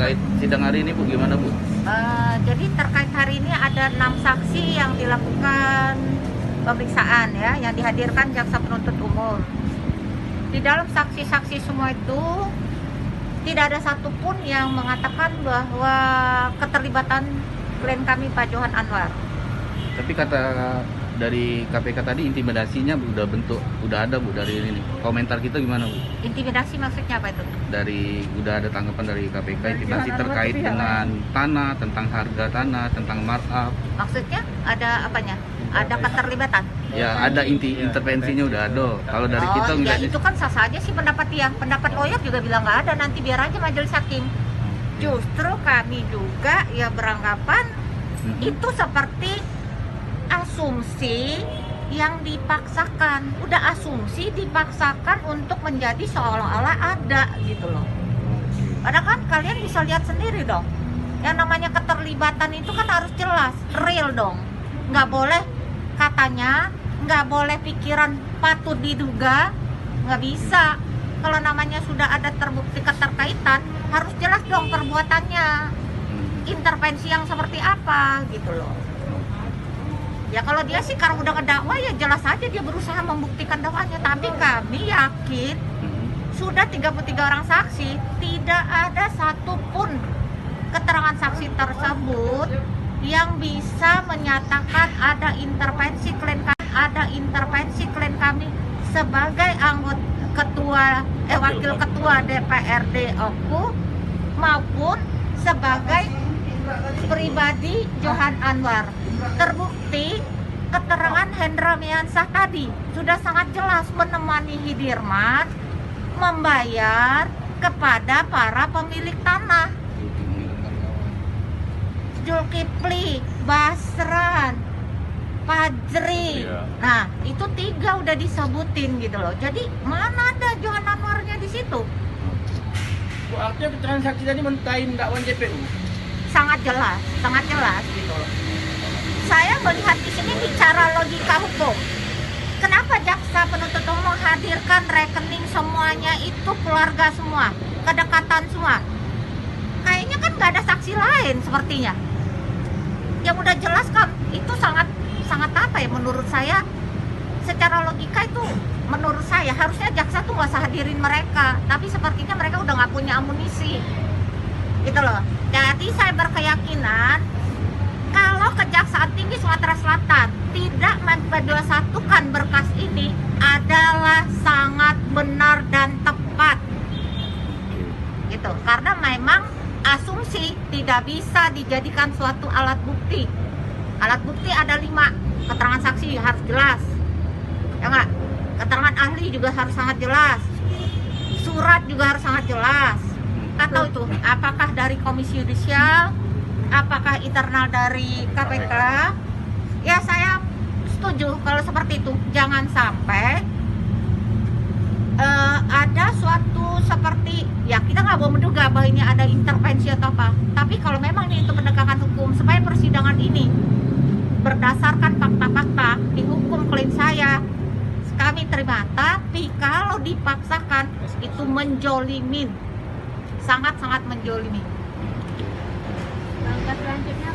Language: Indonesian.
terkait sidang hari ini Bu, gimana Bu? Jadi terkait hari ini ada 6 saksi yang dilakukan pemeriksaan ya, yang dihadirkan jaksa penuntut umum. Di dalam saksi-saksi semua itu tidak ada satupun yang mengatakan bahwa keterlibatan klien kami Pak Johan Anwar. Tapi kata dari KPK tadi intimidasinya udah ada Bu dari ini nih. Komentar kita gimana Bu? Intimidasi maksudnya apa itu? Udah ada tanggapan dari KPK intimidasi terkait dengan tanah, tentang harga tanah, tentang markup. Maksudnya ada apanya? Ada keterlibatan? Ya ada intervensinya udah ada. Kalau dari kita ya enggak. itu kan sah saja sih pendapat dia. Pendapat lawyer juga bilang nggak ada. Nanti biar aja majelis hakim. Justru kami juga ya beranggapan itu seperti asumsi yang dipaksakan. Udah asumsi dipaksakan untuk menjadi seolah-olah ada gitu loh. Padahal kan kalian bisa lihat sendiri dong. Yang namanya keterlibatan itu kan harus jelas, real dong. Nggak boleh katanya, nggak boleh pikiran patut diduga, nggak bisa. Kalau namanya sudah ada terbukti keterkaitan, harus jelas dong perbuatannya. Intervensi yang seperti apa gitu loh. Ya kalau dia sih karena udah ngedakwa ya jelas aja dia berusaha membuktikan dakwanya. Tapi kami yakin sudah 33 orang saksi, tidak ada satupun keterangan saksi tersebut yang bisa menyatakan ada intervensi klien kami sebagai wakil ketua DPRD OKU maupun sebagai pribadi Johan Anwar. Terbukti keterangan Hendra Miansah tadi sudah sangat jelas menemani Hidirman membayar kepada para pemilik tanah. Zulkifli, Basran, Fajri. Nah, itu 3 udah disebutin gitu loh. Jadi mana ada Johan Anwarnya di situ? Bu, artinya keterangan saksi tadi mentahin dakwaan JPU? Sangat jelas gitu loh. Saya melihat di sini bicara logika hukum. Kenapa jaksa penuntut umum menghadirkan rekening semuanya itu keluarga semua, kedekatan semua? Kayaknya kan nggak ada saksi lain sepertinya. Yang udah jelas kan itu sangat apa ya menurut saya, secara logika itu menurut saya harusnya jaksa tuh nggak usah hadirin mereka, tapi sepertinya mereka udah nggak punya amunisi gitu loh. Jadi saya berkeyakinan kalau Kejaksaan Tinggi Sumatera Selatan tidak mempersatukan berkas ini adalah sangat benar dan tepat gitu, karena memang asumsi tidak bisa dijadikan suatu alat bukti. Alat bukti ada 5, keterangan saksi harus jelas, ya nggak? Keterangan ahli juga harus sangat jelas, surat juga harus sangat jelas. Atau itu apakah dari Komisi Yudisial, apakah internal dari KPK? Ya saya setuju kalau seperti itu. Jangan sampai ada suatu seperti, ya kita nggak mau menduga bahwa ini ada intervensi atau apa. Tapi kalau memang ini untuk penegakan hukum, supaya persidangan ini berdasarkan fakta-fakta dihukum klien saya, kami terima. Tapi kalau dipaksakan itu menjolimin, sangat-sangat menjolimi. Langkah selanjutnya